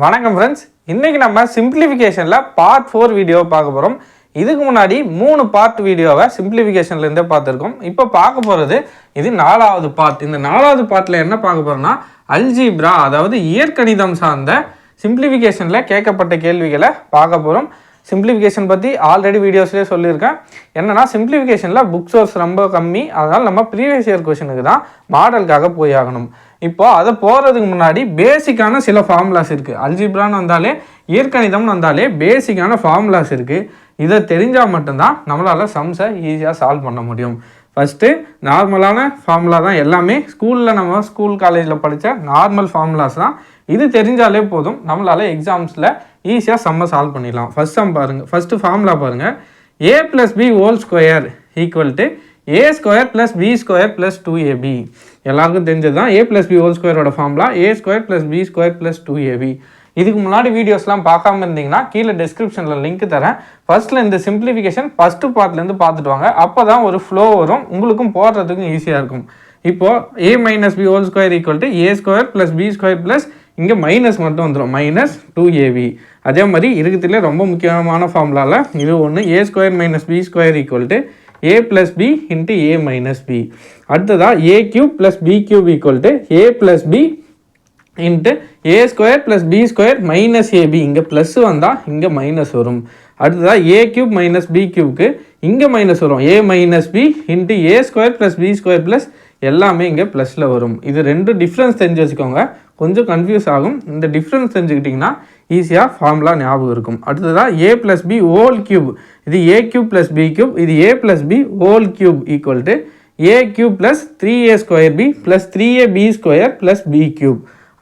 வணக்கம் ஃப்ரெண்ட்ஸ், இன்றைக்கி நம்ம சிம்பிளிஃபிகேஷனில் பார்ட் 4 வீடியோ பார்க்க போகிறோம். இதுக்கு முன்னாடி 3 பார்ட் வீடியோவை சிம்பிளிஃபிகேஷன்லேருந்தே பார்த்துருக்கோம். இப்போ பார்க்க போகிறது இது 4வது பார்ட். இந்த 4வது பார்ட்டில் என்ன பார்க்க போகிறோம்னா அல்ஜீப்ரா, அதாவது இயற்கணிதம் சார்ந்த சிம்பிளிஃபிகேஷனில் கேட்கப்பட்ட கேள்விகளை பார்க்க போகிறோம். சிம்பிளிஃபிகேஷன் பற்றி ஆல்ரெடி வீடியோஸ்லேயே சொல்லியிருக்கேன். என்னென்னா சிம்பிளிஃபிகேஷனில் புக் சோர்ஸ் ரொம்ப கம்மி, அதனால் நம்ம ப்ரீவியஸ் இயர் கொஷனுக்கு தான் மாடலுக்காக போய் ஆகணும். இப்போது அதை போகிறதுக்கு முன்னாடி பேசிக்கான சில ஃபார்முலாஸ் இருக்குது. அல்ஜிப்ரான்னு வந்தாலே இயற்கணிதம்னு வந்தாலே பேசிக்கான ஃபார்முலாஸ் இருக்குது. இதை தெரிஞ்சால் மட்டும்தான் நம்மளால் சம்ஸை ஈஸியாக சால்வ் பண்ண முடியும். ஃபஸ்ட்டு நார்மலான ஃபார்முலா தான் எல்லாமே. நம்ம ஸ்கூல் காலேஜில் படித்த நார்மல் ஃபார்முலாஸ் தான். இது தெரிஞ்சாலே போதும், நம்மளால் எக்ஸாம்ஸில் ஈஸியாக சம்மை சால்வ் பண்ணிடலாம். ஃபஸ்ட் சம் பாருங்கள், ஃபஸ்ட்டு ஃபார்முலா பாருங்கள். a + b whole square equal to a square + b square + 2ab. எல்லாருக்கும் தெரிஞ்சது தான் a + b ஹோல் ஸ்கொயரோட formula a square + b square + 2ab. இதுக்கு முன்னாடி வீடியோஸ்லாம் பார்க்காம இருந்தீங்கன்னா கீழே டிஸ்கிரிப்ஷனில் லிங்க் தரேன். ஃபஸ்ட்டில் இந்த சிம்பிளிஃபிகேஷன் ஃபஸ்ட்டு பார்ட்லேருந்து பார்த்துட்டு வாங்க. அப்போ தான் ஒரு ஃப்ளோ வரும், உங்களுக்கும் போடுறதுக்கும் ஈஸியாக இருக்கும். இப்போது a - b whole square equal to a square + b square plus இங்கே மைனஸ் மட்டும் வந்துடும், -2ab. அதே மாதிரி இருக்கிறதுலே ரொம்ப முக்கியமான ஃபார்முலாவில் இது ஒன்று, a square - b square equal to a + b × a - b. அடுத்ததாக a³ + b³ equal to a + b × a square + b square -ab. இங்கே ப்ளஸ் வந்தால் இங்கே மைனஸ் வரும். அடுத்ததாக a³ - b³ இங்கே மைனஸ் வரும், a - b × a square + b square plus எல்லாமே இங்கே ப்ளஸில் வரும். இது ரெண்டு டிஃப்ரென்ஸ் தெரிஞ்சு வச்சுக்கோங்க, கொஞ்சம் கன்ஃபியூஸ் ஆகும். இந்த டிஃப்ரென்ஸ் தெரிஞ்சுக்கிட்டிங்கன்னா ஈஸியாக ஃபார்முலா ஞாபகம் இருக்கும். அடுத்ததாக a + b ஹோல் க்யூப், இது a³ + b³ இது a + b whole cube equal to a³ + 3a² b + 3ab² + b³.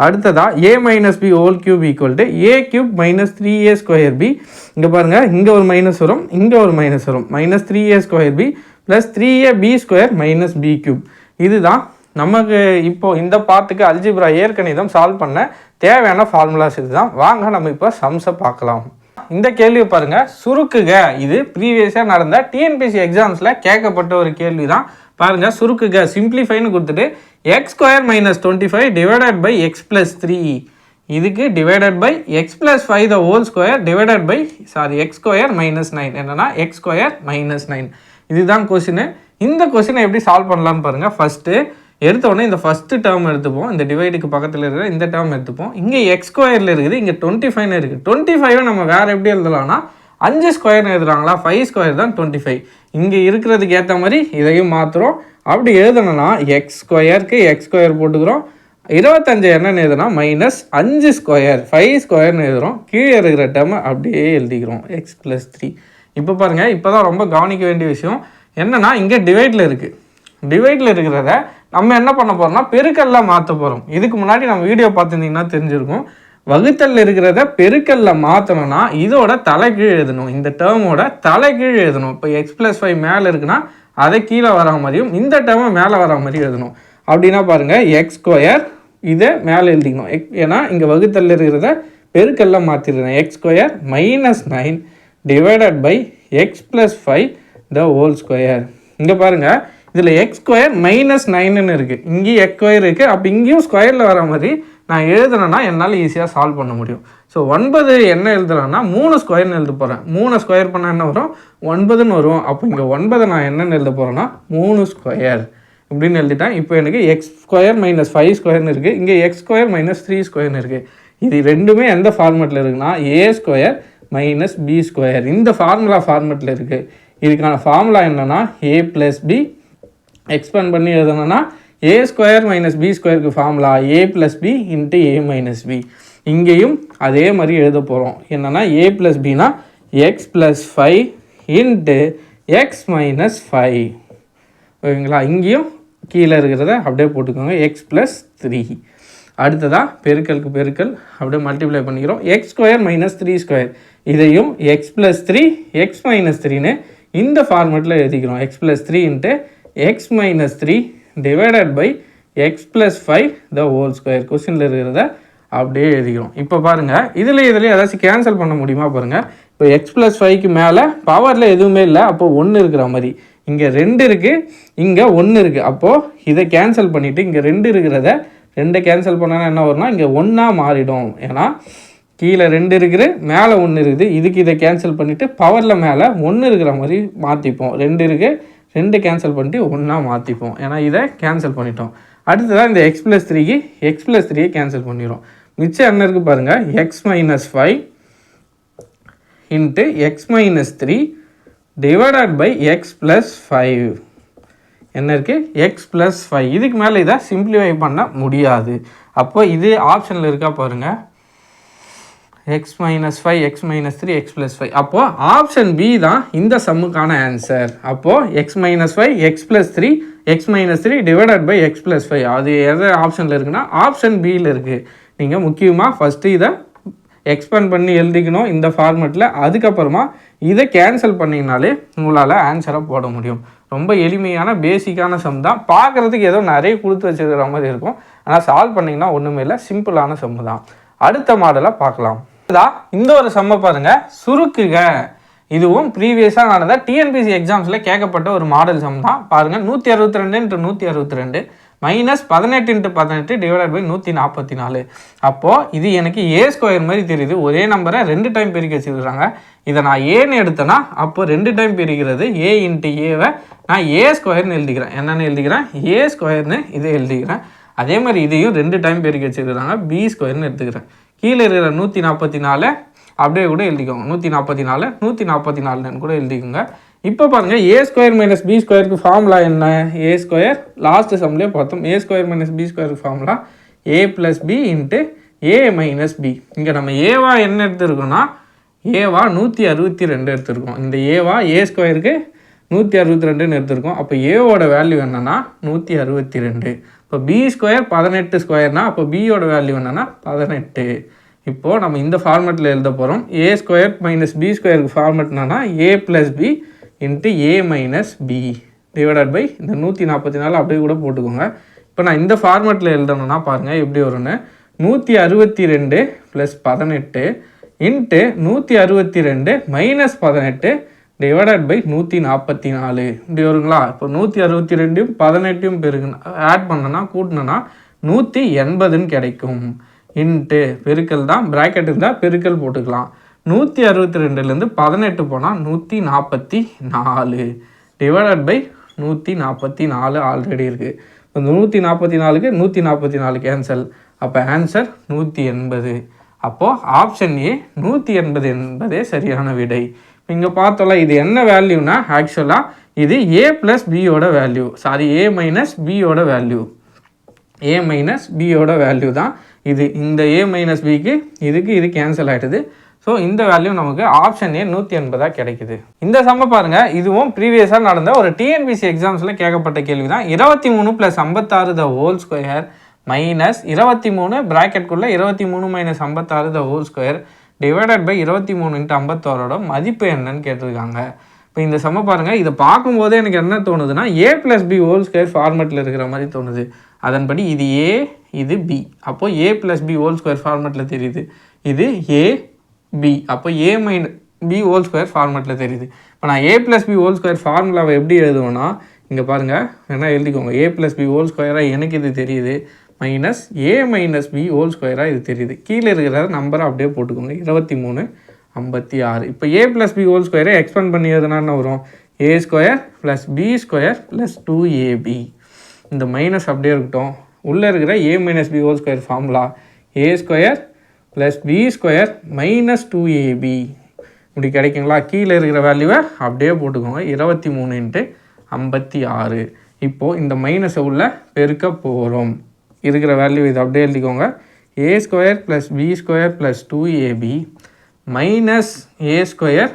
அடுத்ததாக a - b whole cube equal to a³ - 3a² b. இங்கே பாருங்கள், இங்கே ஒரு மைனஸ் வரும், இங்கே ஒரு மைனஸ் வரும், -3a² b + 3ab² - b³. இதுதான் நமக்கு இப்போது இந்த பார்ட்டுக்கு அல்ஜிப்ரா இயற்கணிதம் சால்வ் பண்ண தேவையான ஃபார்முலாஸ். இதுதான். வாங்க நம்ம இப்போ சம்ஸை பார்க்கலாம். இந்த கேள்வி பாருங்கள், சுருக்குக. இது ப்ரீவியஸாக நடந்த டிஎன்பிஎஸ்சி எக்ஸாம்ஸில் கேட்கப்பட்ட ஒரு கேள்வி தான். பாருங்கள், சுருக்குக சிம்பிளிஃபைன்னு கொடுத்துட்டு x² - 25 டிவைடட் பை x + 3, இதுக்கு divided by x + 5 the whole square divided by x² - 9. என்னென்னா x² - 9. இதுதான் கொஸ்டின். இந்த கொஸ்டினை எப்படி சால்வ் பண்ணலான்னு பாருங்கள். ஃபஸ்ட்டு எடுத்தோடனே இந்த ஃபஸ்ட்டு டேர்ம் எடுத்துப்போம், இந்த டிவைடுக்கு பக்கத்தில் இருக்கிற இந்த டேர்ம் எடுத்துப்போம். இங்கே x² இருக்குது, இங்கே 25 இருக்குது. 25 நம்ம வேறு எப்படி எழுதலாம்னா 5 ஸ்கொயர்னு எழுதுறாங்களா, 5² தான் 25. இங்கே இருக்கிறதுக்கு ஏற்ற மாதிரி இதையும் மாற்றுறோம். அப்படி எழுதணும்னா x²க்கு x² போட்டுக்கிறோம். 25 என்னன்னு எழுதுனா -5 ஸ்கொயர் 5² எழுதுகிறோம். கீழே இருக்கிற டேர்மை அப்படியே எழுதிக்கிறோம் x + 3. இப்போ பாருங்கள், இப்போ தான் ரொம்ப கவனிக்க வேண்டிய விஷயம் என்னென்னா இங்கே டிவைடில் இருக்குது. டிவைடில் இருக்கிறத நம்ம என்ன பண்ண போகிறோம்னா பெருக்கல்ல மாற்ற போகிறோம். இதுக்கு முன்னாடி நம்ம வீடியோ பார்த்துருந்தீங்கன்னா தெரிஞ்சிருக்கும். வகுத்தல் இருக்கிறத பெருக்கல்ல மாற்றணும்னா இதோட தலைகீழ் எழுதணும், இந்த டேர்மோட தலைகீழ் எழுதணும். இப்போ x + 5 மேலே இருக்குன்னா அதை கீழே வர மாதிரியும் இந்த டேர்மை மேலே வர மாதிரி எழுதணும். அப்படின்னா பாருங்கள், x² இதை மேலே எழுதிக்கணும். ஏன்னா இங்கே வகுத்தல் இருக்கிறத பெருக்கல்ல மாற்றிடுறேன். x² - 9 divided by x + 5 the whole square. இங்கே பாருங்கள், இதில் x² - 9ன்னு இருக்குது, இங்கேயும் x² இருக்குது. அப்போ இங்கேயும் ஸ்கொயரில் வர மாதிரி நான் எழுதுனேன்னா என்னால் ஈஸியாக சால்வ் பண்ண முடியும். ஸோ 9 என்ன எழுதுறேன்னா 3 ஸ்கொயர்னு எழுத போகிறேன். 3 ஸ்கொயர் பண்ணால் என்ன வரும், 9ன்னு வரும். அப்போ இங்கே 9 நான் என்னென்னு எழுத போகிறேன்னா 3 ஸ்கொயர் இப்படின்னு எழுதிட்டேன். இப்போ எனக்கு x² - 5² இருக்குது, இங்கே x² - 3² இருக்குது. இது ரெண்டுமே எந்த ஃபார்மெட்டில் இருக்குன்னா a² - b². இந்த ஃபார்முலா இருக்குது. இதுக்கான ஃபார்முலா என்னென்னா a + b எக்ஸ்பேண்ட் பண்ணி எழுதணும்னா a² - b²க்கு formula a + b × a - b. இங்கேயும் அதே மாதிரி எழுத போகிறோம். என்னென்னா a + bனா x + 5 × x - 5. ஓகேங்களா? இங்கேயும் கீழே இருக்கிறத அப்படியே போட்டுக்கோங்க, x + 3. அடுத்ததாக பெருக்கலுக்கு பெருக்கல் அப்படியே மல்டிப்ளை பண்ணிக்கிறோம். x² - 3², இதையும் x + 3 x - 3ன்னு இந்த ஃபார்மெட்டில் எழுதிக்கிறோம். x + 3 × x - 3 divided by x + 5 the whole square. கொஸ்டினில் இருக்கிறத அப்படியே எழுதிக்கிறோம். இப்போ பாருங்கள், இதில் ஏதாச்சும் கேன்சல் பண்ண முடியுமா பாருங்கள். இப்போ x + 5க்கு மேலே பவரில் எதுவுமே இல்லை, அப்போது 1 இருக்கிற மாதிரி. இங்கே 2 இருக்குது, இங்கே 1 இருக்குது. அப்போது இதை கேன்சல் பண்ணிவிட்டு இங்கே 2 இருக்கிறத 2 கேன்சல் பண்ணால் என்ன வரும்னா இங்கே 1ஆக மாறிடும். ஏன்னா கீழே 2 இருக்குது, மேலே 1 இருக்குது. இதுக்கு இதை கேன்சல் பண்ணிவிட்டு பவரில் மேலே 1 இருக்கிற மாதிரி மாற்றிப்போம். 2 இருக்குது, 2 கேன்சல் பண்ணிட்டு 1 மாற்றிப்போம். ஏன்னா இதை கேன்சல் பண்ணிட்டோம். அடுத்ததான் இந்த x+3க்கு x+3யை கேன்சல் பண்ணிடும். மிச்சம் என்ன இருக்குது பாருங்கள், x-5 into x-3 divided by x+5 என்ன இருக்குது, x+5. இதுக்கு மேலே இதை சிம்பிளிஃபை பண்ண முடியாது. அப்போ இது ஆப்ஷனில் இருக்கா பாருங்கள், x-5 x-3 x+5. அப்போது ஆப்ஷன் பி தான் இந்த சம்முக்கான ஆன்சர். அப்போது x-5 x+3 x-3 divided by x+5 அது எது ஆப்ஷனில் இருக்குன்னா ஆப்ஷன் பியில் இருக்குது. நீங்கள் முக்கியமாக ஃபஸ்ட்டு இதை எக்ஸ்பேண்ட் பண்ணி எழுதிக்கணும் இந்த ஃபார்மெட்டில். அதுக்கப்புறமா இதை கேன்சல் பண்ணிங்கனாலே உங்களால் ஆன்சரை போட முடியும். ரொம்ப எளிமையான பேசிக்கான சம் தான். பார்க்குறதுக்கு ஏதோ நிறைய கொடுத்து வச்சுருக்கிற மாதிரி இருக்கும், ஆனால் சால்வ் பண்ணிங்கன்னா ஒன்றுமே இல்லை, சிம்பிளான சம்மு தான். அடுத்த மாடலை பார்க்கலாம். இந்த ஒரு சம்மை பாருங்கள், சுருக்குக. இதுவும் ப்ரீவியஸாக நடந்த டிஎன்பிசி எக்ஸாம்ஸில் கேட்கப்பட்ட ஒரு மாடல் சம் தான். பாருங்கள், 162 × 162 -18 × 18 டிவைடட் பை 144. அப்போது இது எனக்கு a² மாதிரி தெரியுது. ஒரே நம்பரை 2 டைம் பெருக்கி வச்சுருக்காங்க. இதை நான் ஏன்னு எடுத்தேன்னா அப்போ 2 டைம் பெருக்கிறது a × a-வை நான் a² எழுதிக்கிறேன். என்னென்னு எழுதிக்கிறேன், a² இதை எழுதிக்கிறேன். அதே மாதிரி இதையும் 2 டைம் பெருக்கி வச்சுருக்காங்க, b² எடுத்துக்கிறேன். கீழே இருக்கிற 144 அப்படியே கூட எழுதிக்கோங்க. 144 144 கூட எழுதிக்கோங்க. இப்போ பாருங்கள், a² - b²க்கு ஃபார்முலா என்ன, a² லாஸ்ட் சம்லேயே பார்த்தோம். a² - b²க்கு formula a + b × a - b. இங்கே நம்ம ஏவா என்ன எடுத்துருக்கோம்னா ஏவா 162 எடுத்துருக்கோம். இந்த ஏவா a²க்கு 162 எடுத்துருக்கோம். அப்போ ஏவோட வேல்யூ என்னென்னா 162. இப்போ b² 18² அப்போ பியோட வேல்யூ என்னென்னா 18. இப்போது நம்ம இந்த ஃபார்மெட்டில் எழுத போகிறோம். a² - b²க்கு ஃபார்மெட் என்னன்னா a + b × a - b divided by இந்த 144 அப்படியே கூட போட்டுக்கோங்க. இப்போ நான் இந்த ஃபார்மெட்டில் எழுதணும்னா பாருங்கள் எப்படி வரும்னு, 162 + 18 இன்ட்டு 162 - 18 டிவைடட் பை 144 இப்படி வருங்களா. இப்போ 162யும் 18யும் ஆட் பண்ணனா கூட்டினா 180 கிடைக்கும். இன்ட்டு பெருக்கல் தான், ப்ராக்கெட் இருந்தால் பெருக்கல் போட்டுக்கலாம். 162லேருந்து 18 போனால் 144 டிவைடட் பை 144 ஆல்ரெடி இருக்குது. இப்போ 144க்கு 144 கேன்சல். அப்போ ஆன்சர் 180. அப்போது ஆப்ஷன் ஏ 180 என்பதே சரியான விடை. இங்கே பார்த்தோம்ல, இது என்ன வேல்யூனா ஆக்சுவலாக இது a + bயோட வேல்யூ, சாரி a - bயோட வேல்யூ, a - bயோட வேல்யூ தான் இது. இந்த a - bக்கு இதுக்கு இது கேன்சல் ஆகிடுது. ஸோ இந்த வேல்யூ நமக்கு ஆப்ஷன் ஏ 180 கிடைக்குது. இந்த சம்மை பாருங்கள், இதுவும் ப்ரீவியஸாக நடந்த ஒரு டிஎன்பிசி எக்ஸாம்ஸில் கேட்கப்பட்ட கேள்வி தான். 23 + 56 த ஹோல் ஸ்கொயர் -23 ப்ராக்கெட்குள்ளே 23 - 56 the whole square divided by 23 × 56ஓட மதிப்பு என்னன்னு கேட்டிருக்காங்க. இப்போ இந்த சம்மை பாருங்கள், இதை பார்க்கும்போதே எனக்கு என்ன தோணுதுன்னா a + b ஹோல் ஸ்கொயர் ஃபார்மெட்டில் இருக்கிற மாதிரி தோணுது. அதன்படி இது a, இது b. அப்போது a + b ஹோல் ஸ்கொயர் ஃபார்மெட்டில் தெரியுது. இது a b, அப்போ a - b ஹோல் ஸ்கொயர் ஃபார்மெட்டில் தெரியுது. இப்போ நான் a + b ஹோல் ஸ்கொயர் ஃபார்முலாவை எப்படி எழுதுவேன்னா, இங்கே பாருங்கள் என்ன எழுதிக்கோங்க, a + b ஹோல் ஸ்கொயராக எனக்கு இது தெரியுது, மைனஸ் a - b ஹோல் ஸ்கொயராக இது தெரியுது. கீழே இருக்கிற நம்பரை அப்படியே போட்டுக்கோங்க, 23 56. இப்போ a + b ஹோல் ஸ்கொயரை எக்ஸ்பேண்ட் பண்ணி எதுனா என்ன வரும், a² + b² + 2ab. இந்த மைனஸ் அப்படியே இருக்கட்டும். உள்ளே இருக்கிற a - b whole square formula a² + b² - 2ab இப்படி கிடைக்குங்களா. கீழே இருக்கிற வேல்யூவை அப்படியே போட்டுக்கோங்க, 23 × 56. இப்போது இந்த மைனஸை உள்ள பெருக்க போகிறோம். இருக்கிற வேல்யூ இது அப்படியே எழுதிக்கோங்க, a² + b² + 2ab minus a²,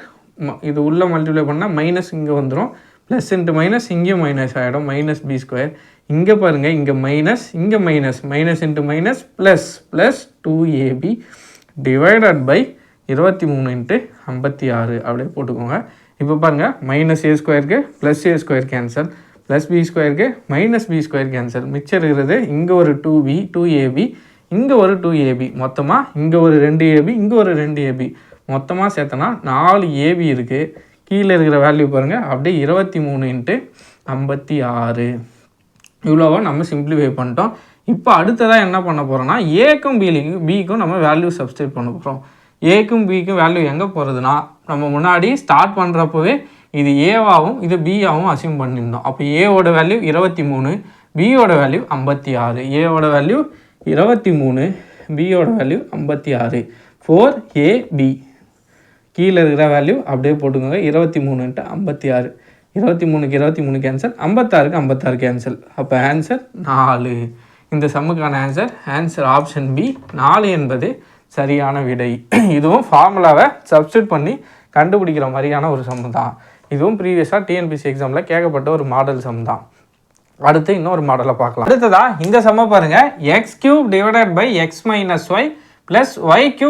இது உள்ளே மல்டிப்ளை பண்ணால் மைனஸ் இங்கே வந்துடும், ப்ளஸ் இன்ட்டு மைனஸ் இங்கேயும் மைனஸ் ஆகிடும், -b². இங்கே பாருங்கள், இங்கே மைனஸ், இங்கே minus, minus into minus plus 2ab divided by 23 × 56 அப்படியே போட்டுக்கோங்க. இப்போ பாருங்கள், -a²க்கு +a² கேன்சல், +b²க்கு -b² கேன்சல். மிச்சம் இருக்கிறது இங்கே ஒரு 2ab, இங்கே ஒரு 2ab, மொத்தமாக இங்கே ஒரு 2ab, இங்கே ஒரு 2ab, மொத்தமாக சேர்த்தனா 4ab இருக்குது. கீழே இருக்கிற வேல்யூ பாருங்கள், அப்படியே 23 × 56 இவ்வளோவா நம்ம சிம்பிளிஃபை பண்ணிட்டோம். இப்போ அடுத்ததாக என்ன பண்ண போகிறோம்னா ஏக்கும் பிக்கும் நம்ம வேல்யூ சப்ஸ்டியூட் பண்ண போகிறோம். ஏக்கும் பிக்கும் வேல்யூ எங்கே போகிறதுனா நம்ம முன்னாடி ஸ்டார்ட் பண்ணுறப்பவே இது ஏவாகவும் இது பியாகவும் அசியூம் பண்ணியிருந்தோம். அப்போ ஏவோட வேல்யூ 23, பியோட வேல்யூ 56. ஏவோட வேல்யூ 23, பியோட வேல்யூ 56. 4AB கீழே இருக்கிற வேல்யூ அப்படியே போட்டுக்கோங்க. 23 × 56, 23க்கு 23 கேன்சல், 56க்கு 56 கேன்சல். அப்போ ஆன்சர் 4. இந்த சம்முக்கான ஆன்சர் ஆப்ஷன் பி 4 என்பது சரியான விடை. இதுவும் ஃபார்முலாவை சப்ஸ்டியூட் பண்ணி கண்டுபிடிக்கிற மாதிரியான ஒரு சம் தான். இதுவும் ப்ரீவியஸாக டிஎன்பிசி எக்ஸாமில் கேட்கப்பட்ட ஒரு மாடல் சம் தான். அடுத்து இன்னொரு மாடலை பார்க்கலாம். அடுத்ததா இந்த சம்மை பாருங்கள். x³ / x - y + y³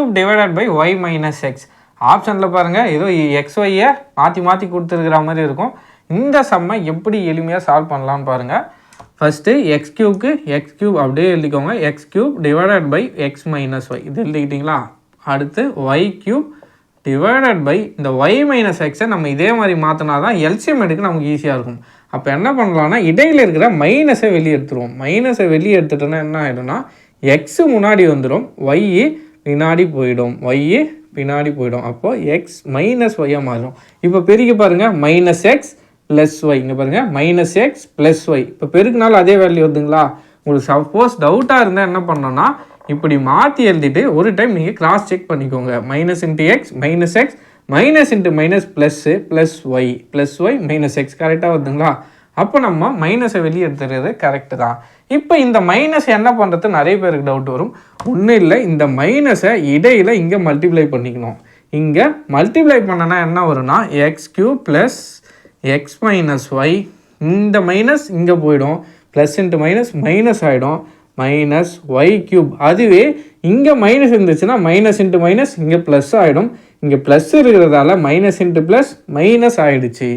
/ y - x. ஆப்ஷனில் பாருங்கள் ஏதோ XYயை மாற்றி கொடுத்துருக்கிற மாதிரி இருக்கும். இந்த சம்மை எப்படி எளிமையாக சால்வ் பண்ணலான்னு பாருங்கள். ஃபஸ்ட்டு x³ அப்படியே எழுதிக்கோங்க. x³ / x - y இது எழுதிக்கிட்டிங்களா? அடுத்து y³ இந்த y - xஐ நம்ம இதே மாதிரி மாற்றினா தான் எல்சிஎம் எடுக்க நமக்கு ஈஸியாக இருக்கும். அப்போ என்ன பண்ணலான்னா இடையில் இருக்கிற மைனஸை வெளியே எடுத்துருவோம். மைனஸை வெளியே எடுத்துட்டோன்னா என்ன ஆகிடும்னா x முன்னாடி வந்துடும், y பின்னாடி போயிடும், அப்போது x - y மாறிடும். இப்போ பெருக்கி பாருங்கள், -x + y. இங்கே பாருங்கள், -x + y. இப்போ பெருக்குனாலும் அதே வேல்யூ வருதுங்களா? உங்களுக்கு சப்போஸ் டவுட்டாக இருந்தால் என்ன பண்ணோன்னா இப்படி மாற்றி எழுதிட்டு ஒரு டைம் நீங்கள் கிராஸ் செக் பண்ணிக்கோங்க. -x -x +y கரெக்டாக வருதுங்களா? அப்போ நம்ம மைனஸை வெளியே எடுத்துறது கரெக்டு தான். இப்போ இந்த மைனஸ் என்ன பண்ணுறது நிறைய பேருக்கு டவுட் வரும். ஒன்றும் இல்லை, இந்த மைனஸை இடையில் இங்கே மல்டிப்ளை பண்ணிக்கணும். இங்கே மல்டிப்ளை பண்ணனா என்ன வரும்னா x³ + x - y. இந்த மைனஸ் இங்கே போயிடும், ப்ளஸ் இன்ட்டு மைனஸ் ஆகிடும், -y³. அதுவே இங்கே மைனஸ் இருந்துச்சுன்னா மைனஸ் இன்ட்டு மைனஸ் இங்கே ப்ளஸ் ஆகிடும். இங்கே ப்ளஸ் இருக்கிறதால மைனஸ் இன்ட்டு ப்ளஸ் மைனஸ் ஆகிடுச்சு.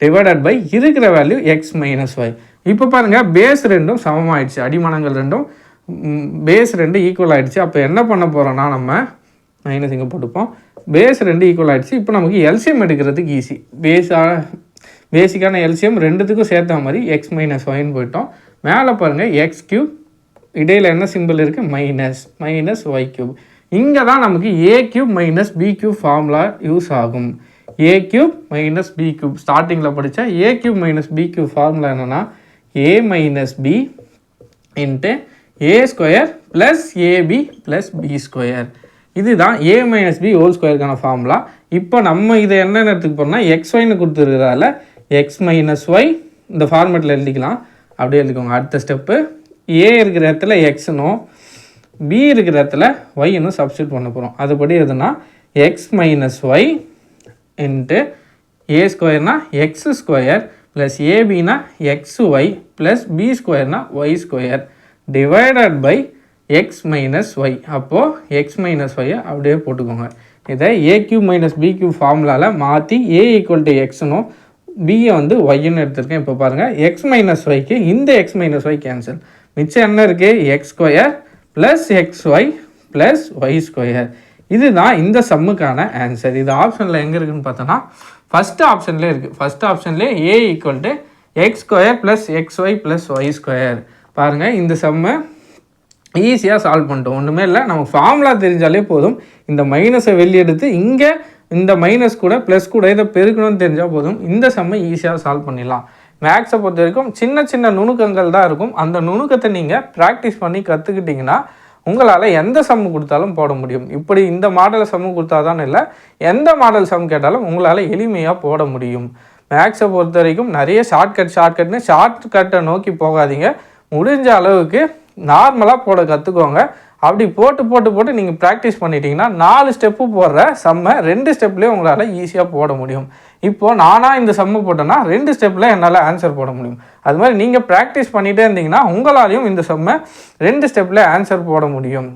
டிவைடட் பை இருக்கிற வேல்யூ x - y. இப்போ பாருங்கள், பேஸ் ரெண்டும் சமமாகிடுச்சு. அடிமானங்கள் ரெண்டும் பேஸ் 2 ஈக்குவல் ஆகிடுச்சு. அப்போ என்ன பண்ண போகிறோன்னா நம்ம மைனஸ் இங்கே போட்டுப்போம். பேஸ் 2 ஈக்குவல் ஆகிடுச்சு. இப்போ நமக்கு எல்சிஎம் எடுக்கிறதுக்கு ஈஸி. பேசிக்கான எல்சிஎம் ரெண்டுத்துக்கும் சேர்த்த மாதிரி x - yன்னு போயிட்டோம். மேலே பாருங்கள், x³ இடையில் என்ன சிம்பிள் இருக்குது? -y³. இங்கே தான் நமக்கு a³ - b³ ஃபார்முலா யூஸ் ஆகும். a³ - b³ ஸ்டார்டிங்கில் படித்த a³ - b³ ஃபார்முலா என்னென்னா a - b × a² + ab + b². இதுதான் a - b ஹோல் ஸ்கொயருக்கான ஃபார்முலா. இப்போ நம்ம இதை என்னென்னு எடுத்துக்க போகிறோம்னா xyன்னு கொடுத்துருக்கிறதால x - y இந்த ஃபார்மேட்டில் எழுதிக்கலாம். அப்படியே எழுதிக்கோங்க. அடுத்த ஸ்டெப்பு a இருக்கிற இடத்துல xனும் b இருக்கிற இடத்துல yனும் சப்ஸ்டியூட் பண்ண போகிறோம். அதுபடி எதுனா x - y × a² x² + ab xy + b² y² divided by x - y. அப்போது x - y அப்படியே போட்டுக்கோங்க. இதை a³ - b³ ஃபார்முலாவில் மாற்றி a = xனும் பியை ஒய்ன்னு எடுத்திருக்கேன். இப்போ பாருங்கள், x - yக்கு இந்த x - y கேன்சல். மிச்சம் என்ன இருக்குது? x² + xy + y². இதுதான் இந்த சம்முக்கான ஆன்சர். இது ஆப்ஷனில் எங்கே இருக்குதுன்னு பார்த்தோன்னா ஃபஸ்ட்டு ஆப்ஷன்லேயே இருக்குது. ஃபஸ்ட் ஆப்ஷன்லேயே a = x² + xy + y². பாருங்கள், இந்த சம்மை ஈஸியாக சால்வ் பண்ணிட்டோம். ஒன்றுமே இல்லை, நம்ம ஃபார்முலா தெரிஞ்சாலே போதும். இந்த மைனஸை வெளியெடுத்து இங்கே இந்த மைனஸ் கூட ப்ளஸ் கூட இதை பெருக்கணும்னு தெரிஞ்சால் போதும். இந்த சம்மை ஈஸியாக சால்வ் பண்ணிடலாம். மேக்ஸை பொறுத்த வரைக்கும் சின்ன நுணுக்கங்கள் தான் இருக்கும். அந்த நுணுக்கத்தை நீங்கள் ப்ராக்டிஸ் பண்ணி கற்றுக்கிட்டிங்கன்னா உங்களால் எந்த சம்மு கொடுத்தாலும் போட முடியும். இப்படி இந்த மாடல் சம்மு கொடுத்தா தான் இல்லை, எந்த மாடல் சம் கேட்டாலும் உங்களால் எளிமையாக போட முடியும். மேக்ஸை பொறுத்த வரைக்கும் நிறைய ஷார்ட்கட்டை நோக்கி போகாதீங்க. முடிஞ்ச அளவுக்கு நார்மலாக போட கற்றுக்கோங்க. அப்படி போட்டு நீங்கள் ப்ராக்டிஸ் பண்ணிட்டீங்கன்னா 4 ஸ்டெப்பு போடுற சம்மை 2 ஸ்டெப்லேயே உங்களால் ஈஸியாக போட முடியும். இப்போது நானாக இந்த சம்மை போட்டேன்னா 2 ஸ்டெப்பில் என்னால் ஆன்சர் போட முடியும். அது மாதிரி நீங்கள் ப்ராக்டிஸ் பண்ணிகிட்டே இருந்தீங்கன்னா உங்களாலையும் இந்த சம்மை 2 ஸ்டெப்பில் ஆன்சர் போட முடியும்.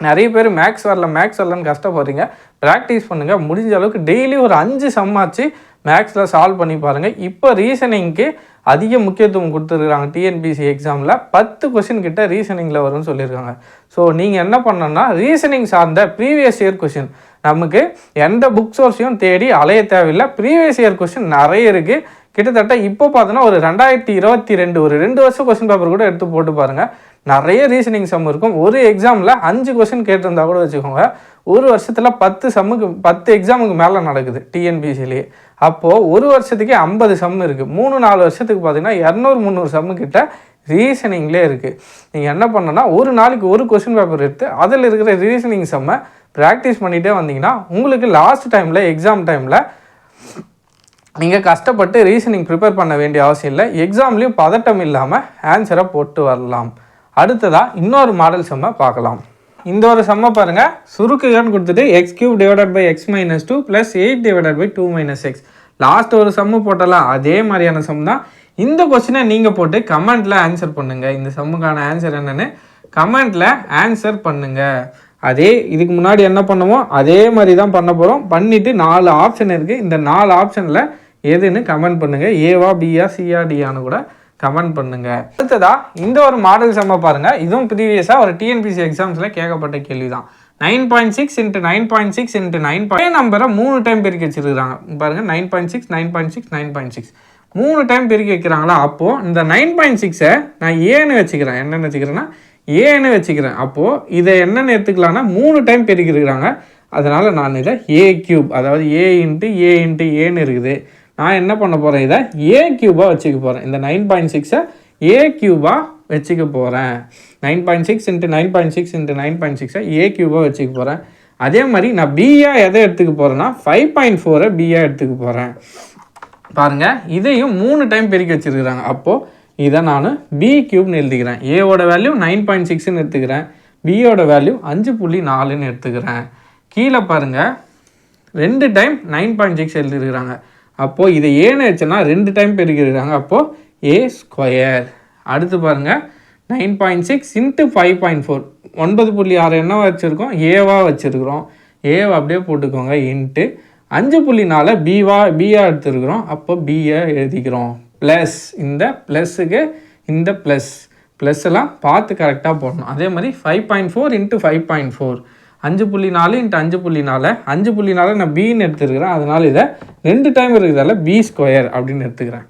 நிறைய பேர் மேக்ஸ் வரலன்னு கஷ்டப்படுறீங்க. ப்ராக்டிஸ் பண்ணுங்கள். முடிஞ்ச அளவுக்கு டெய்லி ஒரு 5 சம்மாச்சு மேக்ஸில் சால்வ் பண்ணி பாருங்கள். இப்போ ரீசனிங்க்கு அதிக முக்கியத்துவம் கொடுத்துருக்காங்க. டிஎன்பிசி எக்ஸாமில் 10 கொஷின் கிட்ட ரீசனிங்கில் வரும்னு சொல்லியிருக்காங்க. ஸோ நீங்கள் என்ன பண்ணணும்னா ரீசனிங் சார்ந்த ப்ரீவியஸ் இயர் கொஷின் நமக்கு எந்த புக் சோர்ஸையும் தேடி அலைய தேவையில்லை. ப்ரீவியஸ் இயர் கொஷின் நிறைய இருக்குது. கிட்டத்தட்ட இப்போ பார்த்தோன்னா ஒரு 2022 ஒரு 2 வருஷம் கொஸ்டின் பேப்பர் கூட எடுத்து போட்டு பாருங்கள். நிறைய ரீசனிங் சம் இருக்கும். ஒரு எக்ஸாமில் 5 கொஸ்டின் கேட்டிருந்தா கூட வச்சுக்கோங்க, ஒரு வருஷத்தில் 10 எக்ஸாமுக்கு மேலே நடக்குது டிஎன்பிசிலேயே. அப்போது ஒரு வருஷத்துக்கே 50 சம் இருக்குது. 3-4 வருஷத்துக்கு பார்த்தீங்கன்னா 200-300 சம்மு கிட்ட ரீசனிங்லேயே இருக்குது. நீங்கள் என்ன பண்ணணும்னா ஒரு நாளைக்கு ஒரு கொஸ்டின் பேப்பர் எடுத்து அதில் இருக்கிற ரீசனிங் சம்மை ப்ராக்டிஸ் பண்ணிகிட்டே வந்தீங்கன்னா உங்களுக்கு லாஸ்ட் டைமில் எக்ஸாம் டைமில் நீங்கள் கஷ்டப்பட்டு ரீசனிங் ப்ரிப்பேர் பண்ண வேண்டிய அவசியம் இல்லை. எக்ஸாம்லேயும் பதட்டம் இல்லாமல் ஆன்சரை போட்டு வரலாம். அடுத்ததாக இன்னொரு மாடல் சம்மை பார்க்கலாம். இந்த ஒரு சம்மை பாருங்கள். சுருக்குகன்னு கொடுத்துட்டு x³ / x - 2 + 8 / 2 - x. லாஸ்ட் ஒரு சம்மு போட்டலாம், அதே மாதிரியான சம் தான். இந்த கொஸ்டினை நீங்கள் போட்டு கமெண்ட்டில் ஆன்சர் பண்ணுங்கள். இந்த சம்முக்கான ஆன்சர் என்னென்னு கமெண்ட்டில் ஆன்சர் பண்ணுங்கள். அதே இதுக்கு முன்னாடி என்ன பண்ணுமோ அதே மாதிரி தான் பண்ண போகிறோம். பண்ணிவிட்டு 4 ஆப்ஷன் இருக்குது. இந்த 4 ஆப்ஷனில் எதுன்னு கமெண்ட் பண்ணுங்கள். ஏவா, பியா, சியா, டியான்னு கூட கமெண்ட் பண்ணுங்கள். அடுத்ததாக இந்த ஒரு மாடல் சம்மை பாருங்கள். இதுவும் ப்ரீவியஸாக ஒரு டிஎன்பிசி எக்ஸாம்ஸில் கேட்கப்பட்ட கேள்வி தான். 9.6 × 9.6 × 9 நம்பரை 3 டைம் பெருக்கி வச்சுருக்காங்க. பாருங்கள் 9.6 9.6 9.6 3 டைம் பெருக்கி வைக்கிறாங்களா. அப்போது இந்த 9.6ஐ நான் ஏன்னு வச்சுக்கிறேன். என்னென்னு வச்சுக்கிறேன்னா ஏன்னு வச்சுக்கிறேன். அப்போது இதை என்னென்னு எடுத்துக்கலான்னா 3 டைம் பெருக்கிருக்கிறாங்க. அதனால் நான் இதை A³ அதாவது A × A × ஏன்னு இருக்குது. நான் என்ன பண்ண போகிறேன், இதை A³ வச்சுக்க போகிறேன். இந்த 9.6ஐ A³ வச்சுக்க போகிறேன். 9.6 × 9.6 × 9.6ஐ A³ வச்சுக்க போகிறேன். அதே மாதிரி நான் பியா எதை எடுத்துக்க போகிறேன்னா 5.4ஐ பியா எடுத்துக்க போகிறேன். பாருங்கள் இதையும் 3 டைம் பெருக்கி வச்சுருக்கிறாங்க. அப்போது இதை நான் B³ எழுதிக்கிறேன். ஏவோட வேல்யூ 9.6ன்னு எடுத்துக்கிறேன். பியோட வேல்யூ 5.4ன்னு எடுத்துக்கிறேன். கீழே பாருங்கள் 2 டைம் 9.6 எழுதிருக்கிறாங்க. அப்போது இதை ஏன்னு வச்சுன்னா 2 டைம் பெருக்கிருக்கிறாங்க. அப்போது A². அடுத்து பாருங்கள் 9.6 × 5.4 9.6 என்ன வச்சுருக்கோம், ஏவா வச்சுருக்கிறோம். ஏவை அப்படியே போட்டுக்கோங்க. இன்ட்டு 5.4 பியா எடுத்துருக்குறோம். அப்போ பியை எழுதிக்கிறோம். ப்ளஸ் இந்த ப்ளஸ்ஸுக்கு இந்த ப்ளஸ் எல்லாம் பார்த்து கரெக்டாக போடணும். அதே மாதிரி 5.4 × 5.4 5.4 × 5.4 5.4 நான் பின்னு எடுத்துருக்கிறேன். அதனால் இதை 2 டைம் இருக்கிறதால B² அப்படின்னு எடுத்துக்கிறேன்.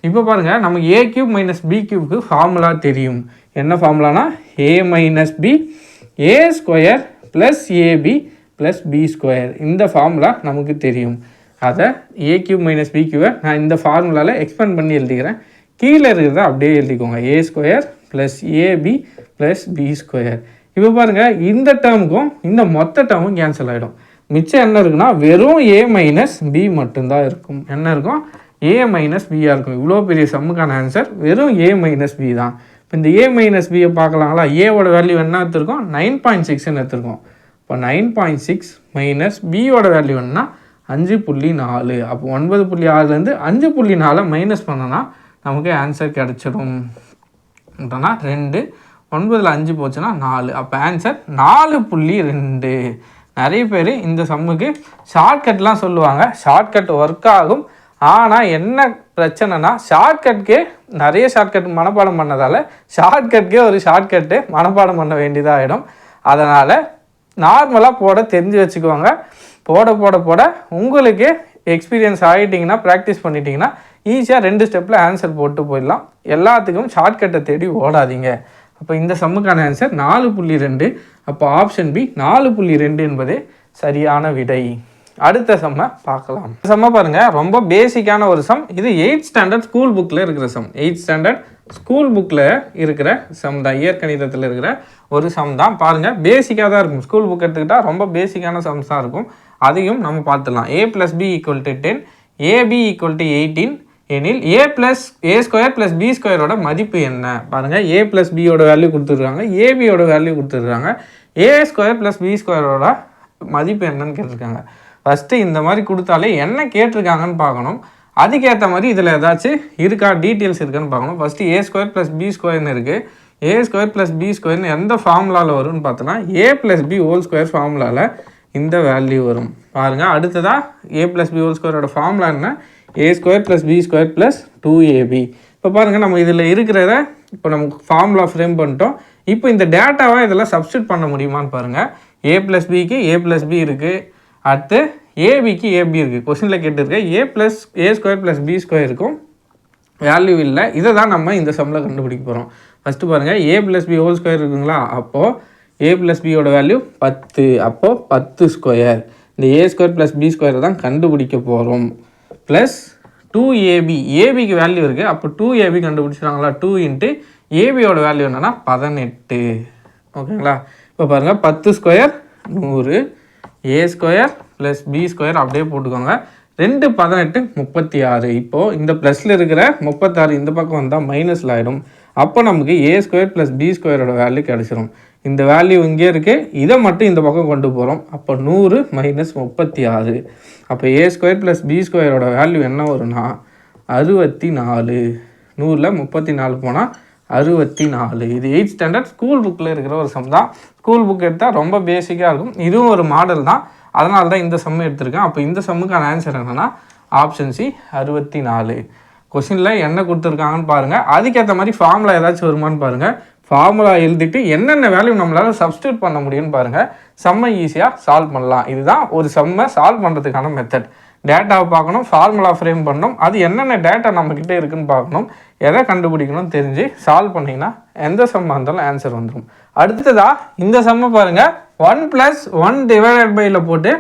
இப்போ பாருங்கள் நமக்கு A³ - B³ ஃபார்முலா தெரியும். என்ன ஃபார்முலானா A - B A² + AB + B². இந்த ஃபார்முலா நமக்கு தெரியும். அதை A³ - B³ நான் இந்த ஃபார்முலாவில் எக்ஸ்பேண்ட் பண்ணி எழுதிக்கிறேன். கீழே இருக்கிறத அப்படியே எழுதிக்கோங்க. A² + AB + B². இப்போ பாருங்கள் இந்த டேர்முக்கும் இந்த மொத்த டேர்மும் கேன்சல் ஆகிடும். மிச்சம் என்ன இருக்குன்னா வெறும் A - B மட்டும்தான் இருக்கும். என்ன இருக்கும், A - B இருக்கும். இவ்வளோ பெரிய சம்முக்கான ஆன்சர் வெறும் A - B தான். இப்போ இந்த A - Bயை பார்க்கலாங்களா. ஏவோட வேல்யூ என்ன எடுத்துருக்கோம், 9.6ன்னு எடுத்துருக்கோம். இப்போ 9.6 - பியோட வேல்யூ என்னன்னா 5.4. அப்போ 9.6லேருந்து 5.4 மைனஸ் பண்ணோன்னா நமக்கு ஆன்சர் கிடச்சிடும். 2 9ல் 5 போச்சுன்னா 4. அப்போ ஆன்சர் 4.2. நிறைய பேர் இந்த சம்முக்கு ஷார்ட்கட்லாம் சொல்லுவாங்க. ஷார்ட்கட் ஒர்க் ஆகும். ஆனால் என்ன பிரச்சனைனா ஷார்ட்கட்கே நிறைய ஷார்ட்கட் மனப்பாடம் பண்ணதால் ஷார்ட்கட்கே ஒரு ஷார்ட்கட்டு மனப்பாடம் பண்ண வேண்டியதாகிடும். அதனால் நார்மலாக போட தெரிஞ்சு வச்சுக்குவாங்க. போட உங்களுக்கு எக்ஸ்பீரியன்ஸ் ஆகிட்டிங்கன்னா ப்ராக்டிஸ் பண்ணிட்டீங்கன்னா ஈஸியாக 2 ஸ்டெப்பில் ஆன்சர் போட்டு போயிடலாம். எல்லாத்துக்கும் ஷார்ட்கட்டை தேடி ஓடாதீங்க. அப்போ இந்த சம்முக்கான ஆன்சர் 4.2. அப்போ ஆப்ஷன் பி 4.2 என்பதே சரியான விடை. அடுத்த சம்மை பார்க்கலாம். சம்மை பாருங்கள், ரொம்ப பேசிக்கான ஒரு சம். இது 8th ஸ்டாண்டர்ட் ஸ்கூல் புக்கில் இருக்கிற சம். 8th ஸ்டாண்டர்ட் ஸ்கூல் புக்கில் இருக்கிற சம் தான். இயற்கணிதத்தில் இருக்கிற ஒரு சம் தான். பாருங்கள் பேசிக்காக தான் இருக்கும். ஸ்கூல் புக் எடுத்துக்கிட்டால் ரொம்ப பேசிக்கான சம்ஸ் தான் இருக்கும். அதையும் நம்ம பார்த்துடலாம். A + B = 10 AB = 18 எனில் A + B² மதிப்பு என்ன. பாருங்கள் A + Bயோட வேல்யூ கொடுத்துருக்காங்க, ABயோட வேல்யூ கொடுத்துருக்காங்க. A² + B² மதிப்பு என்னன்னு கேட்டிருக்காங்க. ஃபஸ்ட்டு இந்த மாதிரி கொடுத்தாலே என்ன கேட்டிருக்காங்கன்னு பார்க்கணும். அதுக்கேற்ற மாதிரி இதில் ஏதாச்சும் இருக்கா, டீட்டெயில்ஸ் இருக்கான்னு பார்க்கணும். ஃபஸ்ட்டு A² + B² இருக்குது. A² + B² எந்த ஃபார்முலாவில் வரும்னு பார்த்தோன்னா A + B² ஃபார்முலாவில் இந்த வேல்யூ வரும். பாருங்கள் அடுத்ததாக A + B² ஃபார்முலா என்ன, A square plus B square plus 2ab. இப்போ பாருங்கள் நம்ம இதில் இருக்கிறத இப்போ நமக்கு ஃபார்முலா ஃப்ரேம் பண்ணிட்டோம். இப்போ இந்த டேட்டாவை இதெல்லாம் சப்ஸ்டியூட் பண்ண முடியுமான்னு பாருங்கள். ஏ ப்ளஸ் பிக்கு ஏ ப்ளஸ் பி இருக்குது, அடுத்து ஏபிக்கு ஏபி இருக்குது. கொஸ்டினில் கேட்டுருக்கேன் ஏ ஸ்கொயர் ப்ளஸ் பி ஸ்கொயர் இருக்கும், வேல்யூ இல்லை. இதை தான் நம்ம இந்த சம்மில் கண்டுபிடிக்க போகிறோம். ஃபஸ்ட்டு பாருங்கள் ஏ ப்ளஸ் பி ஹோல் ஸ்கொயர் இருக்குங்களா, அப்போது ஏ ப்ளஸ் பியோட வேல்யூ 10, அப்போது 10 ஸ்கொயர். இந்த ஏ ஸ்கொயர் ப்ளஸ் பி ஸ்கொயரை தான் கண்டுபிடிக்க போகிறோம். ப்ளஸ் 2ab, ஏபிக்கு வேல்யூ இருக்குது, அப்போ 2ab கண்டுபிடிச்சிட்டாங்களா, 2 இன்ட்டு ஏபியோட வேல்யூ என்னென்னா 18. ஓகேங்களா. இப்போ பாருங்கள் 10 ஸ்கொயர் 100, ஏ ஸ்கொயர் ப்ளஸ் பி ஸ்கொயர் அப்படியே போட்டுக்கோங்க. 2 18 36. இப்போது இந்த ப்ளஸில் இருக்கிற 36 இந்த பக்கம் வந்தால் மைனஸில் ஆகிடும். அப்போ நமக்கு ஏ ஸ்கொயர் ப்ளஸ் பி ஸ்கொயரோட வேல்யூ கிடச்சிரும். இந்த வேல்யூ இங்கே இருக்குது, இதை மட்டும் இந்த பக்கம் கொண்டு போகிறோம். அப்போ 100 மைனஸ் 36. அப்போ ஏ ஸ்கொயர் ப்ளஸ் பி ஸ்கொயரோட வேல்யூ என்ன வரும்னா 64. 100ல் 34 போனால் 64. இது 8th ஸ்டாண்டர்ட் ஸ்கூல் புக்கில் இருக்கிற ஒரு சம் தான். ஸ்கூல் புக் எடுத்தால் ரொம்ப பேசிக்காக இருக்கும். இதுவும் ஒரு மாடல் தான், அதனால தான் இந்த சம் எடுத்திருக்கேன். அப்போ இந்த சம்முக்கான ஆன்சர் என்னென்னா ஆப்ஷன் சி 64. கொஸ்டினில் என்ன கொடுத்துருக்காங்கன்னு பாருங்கள், அதுக்கேற்ற மாதிரி ஃபார்முலா ஏதாச்சும் வருமானு பாருங்கள். ஃபார்முலா எழுதிட்டு என்னென்ன வேல்யூ நம்மளால் சப்ஸ்டியூட் பண்ண முடியும்னு பாருங்கள். செம்ம ஈஸியாக சால்வ் பண்ணலாம். இதுதான் ஒரு செம்மை சால்வ் பண்ணுறதுக்கான மெத்தட். டேட்டாவை பார்க்கணும், ஃபார்முலா ஃப்ரேம் பண்ணணும், அது என்னென்ன டேட்டா நம்மக்கிட்ட இருக்குதுன்னு பார்க்கணும், எதை கண்டுபிடிக்கணும்னு தெரிஞ்சு சால்வ் பண்ணிங்கன்னா எந்த செம்மாக இருந்தாலும் ஆன்சர் வந்துடும். அடுத்ததாக இந்த செம்மை பாருங்கள், 1 + 1 டிவைடட் பையில் போட்டு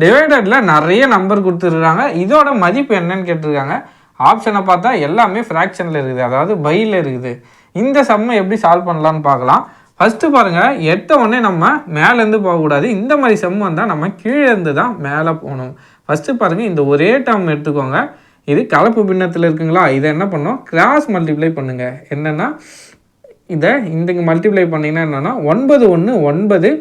டிவைடடில் நிறைய நம்பர் கொடுத்துருக்காங்க. இதோட மதிப்பு என்னன்னு கேட்டிருக்காங்க. ஆப்ஷனை பார்த்தா எல்லாமே ஃப்ராக்ஷனில் இருக்குது, அதாவது பையில் இருக்குது. இந்த சம்மை எப்படி சால்வ் பண்ணலான்னு பார்க்கலாம். ஃபஸ்ட்டு பாருங்கள், எடுத்த உடனே நம்ம மேலேருந்து போகக்கூடாது. இந்த மாதிரி சம் வந்தால் நம்ம கீழேருந்து தான் மேலே போகணும். ஃபஸ்ட்டு பாருங்கள், இந்த ஒரே டேர்ம் எடுத்துக்கோங்க. இது கலப்பு பின்னத்தில் இருக்குங்களா, இதை என்ன பண்ணோம், கிராஸ் மல்டிப்ளை பண்ணுங்கள். என்னென்னா இதை இங்கே மல்டிப்ளை பண்ணிங்கன்னா என்னென்னா 9 1 9,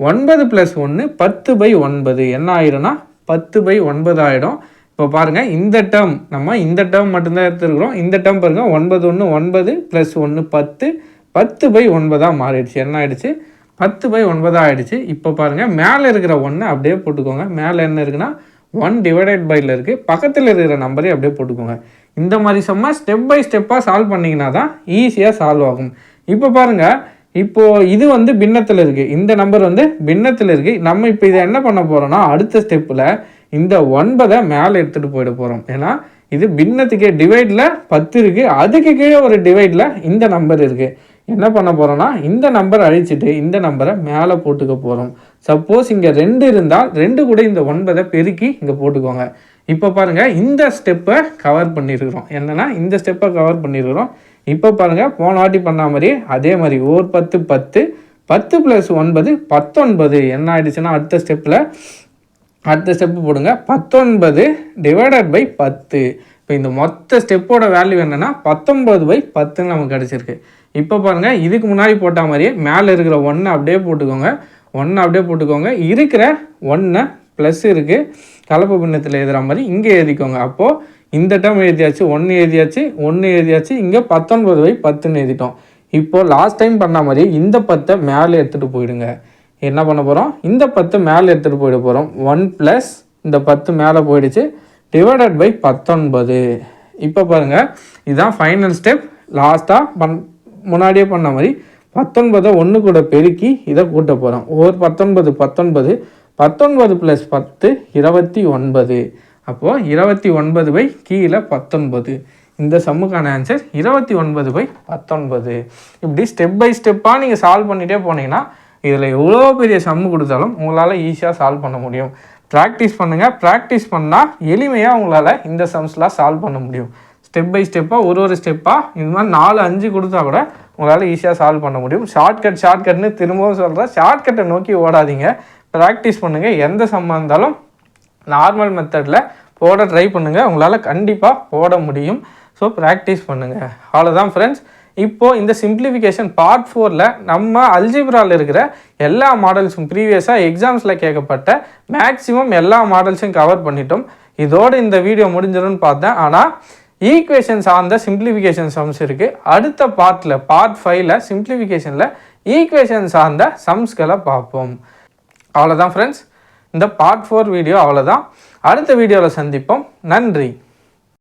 9 + 1 10/9 என்ன ஆயிடும்னா 10/9 ஆகிடும். இப்போ பாருங்கள், இந்த டேர்ம் நம்ம இந்த டேர்ம் மட்டும்தான் எடுத்துருக்குறோம். இந்த டேர்ம் பாருங்கள் 9 1 9 + 1 10, 10/9 மாறிடுச்சு. என்ன ஆகிடுச்சு, 10/9 ஆகிடுச்சு. இப்போ பாருங்கள், மேலே இருக்கிற 1 அப்படியே போட்டுக்கோங்க. மேலே என்ன இருக்குன்னா 1 டிவைடட் பையில் இருக்குது, பக்கத்தில் இருக்கிற நம்பரே அப்படியே போட்டுக்கோங்க. இந்த மாதிரி செம்ம ஸ்டெப் பை ஸ்டெப்பாக சால்வ் பண்ணிங்கன்னா தான் ஈஸியாக சால்வ் ஆகும். இப்போ பாருங்கள், இப்போது இது வந்து பின்னத்தில் இருக்குது, இந்த நம்பர் வந்து பின்னத்தில் இருக்குது. நம்ம இப்போ இதை என்ன பண்ண போகிறோம்னா அடுத்த ஸ்டெப்பில் இந்த 9 மேலே எடுத்துகிட்டு போயிட போகிறோம். ஏன்னா இது பின்னத்துக்கே டிவைடில் 10 இருக்குது, அதுக்கு கீழே ஒரு டிவைடில் இந்த நம்பர் இருக்குது. என்ன பண்ண போகிறோன்னா இந்த நம்பரை அழிச்சிட்டு இந்த நம்பரை மேலே போட்டுக்க போகிறோம். சப்போஸ் இங்கே 2 இருந்தால் 2 கூட இந்த 9 பெருக்கி இங்கே போட்டுக்கோங்க. இப்போ பாருங்கள், இந்த ஸ்டெப்பை கவர் பண்ணியிருக்கிறோம். என்னென்னா இந்த ஸ்டெப்பை கவர் பண்ணியிருக்கிறோம். இப்போ பாருங்கள், போன வாட்டி பண்ண மாதிரியே அதே மாதிரி 1 10 10, 10 + 9 19. என்ன ஆகிடுச்சுன்னா அடுத்த ஸ்டெப்பு போடுங்க, 19 டிவைடட் பை 10. இப்போ இந்த மொத்த ஸ்டெப்போட வேல்யூ என்னென்னா 19/10 நமக்கு கிடச்சிருக்கு. இப்போ பாருங்கள், இதுக்கு முன்னாடி போட்ட மாதிரியே மேலே இருக்கிற 1 அப்படியே போட்டுக்கோங்க. 1 அப்படியே போட்டுக்கோங்க. இருக்கிற 1 ப்ளஸ் இருக்குது, கலப்பு பின்னத்தில் எழுதுகிற மாதிரி இங்கே எழுதிக்கோங்க. அப்போது இந்த டேர்ம் எழுதியாச்சு, 1 எழுதியாச்சு, 1 எழுதியாச்சு, இங்கே 19/10 எழுதிட்டோம். இப்போது லாஸ்ட் டைம் பண்ண மாதிரி இந்த 10 மேலே எடுத்துகிட்டு போயிடுங்க. என்ன பண்ண போகிறோம், இந்த 10 மேலே எடுத்துகிட்டு போயிட போகிறோம். 1 + இந்த 10 மேலே போயிடுச்சு, டிவைடட் பை 19. இப்போ பாருங்கள், இதுதான் ஃபைனல் ஸ்டெப். லாஸ்ட்டாக முன்னாடியே பண்ண மாதிரி 19 1 கூட பெருக்கி இதை கூட்ட போகிறோம். ஒரு 19 19, 19 + 10 29. அப்போது 29 கீழே 19. இந்த சம்முக்கான ஆன்சர் 29/19. இப்படி ஸ்டெப் பை ஸ்டெப்பாக நீங்கள் சால்வ் பண்ணிகிட்டே போனீங்கன்னா இதில் எவ்வளோ பெரிய சம்மு கொடுத்தாலும் உங்களால் ஈஸியாக சால்வ் பண்ண முடியும். ப்ராக்டிஸ் பண்ணுங்கள். ப்ராக்டிஸ் பண்ணால் எளிமையாக உங்களால் இந்த சம்ஸ்லாம் சால்வ் பண்ண முடியும். ஸ்டெப் பை ஸ்டெப்பாக ஒரு ஸ்டெப்பாக இந்த மாதிரி 4 5 கொடுத்தா கூட உங்களால் ஈஸியாக சால்வ் பண்ண முடியும். ஷார்ட்கட்னு திரும்பவும் சொல்கிறேன், ஷார்ட்கட்டை நோக்கி ஓடாதீங்க. ப்ராக்டிஸ் பண்ணுங்கள். எந்த சம்மாக இருந்தாலும் நார்மல் மெத்தடில் போட ட்ரை பண்ணுங்கள், உங்களால் கண்டிப்பாக போட முடியும். ஸோ ப்ராக்டிஸ் பண்ணுங்கள். அவ்வளோதான் ஃப்ரெண்ட்ஸ். இப்போது இந்த சிம்பிளிஃபிகேஷன் பார்ட் 4ல் நம்ம அல்ஜிப்ராவில் இருக்கிற எல்லா மாடல்ஸும் ப்ரீவியஸாக எக்ஸாம்ஸில் கேட்கப்பட்ட மேக்ஸிமம் எல்லா மாடல்ஸும் கவர் பண்ணிட்டோம். இதோடு இந்த வீடியோ முடிஞ்சிடும்னு பார்த்தேன். ஆனால் ஈக்குவேஷன்ஸ் சார்ந்த சிம்பிளிஃபிகேஷன் சம்ஸ் இருக்குது. அடுத்த பார்ட்டில் பார்ட் 5ல் சிம்பிளிஃபிகேஷனில் ஈக்குவேஷன் சார்ந்த சம்ஸ்களை பார்ப்போம். அவ்வளோதான் ஃப்ரெண்ட்ஸ், இந்த பார்ட் 4 வீடியோ அவ்வளோதான். அடுத்த வீடியோவில் சந்திப்போம். நன்றி.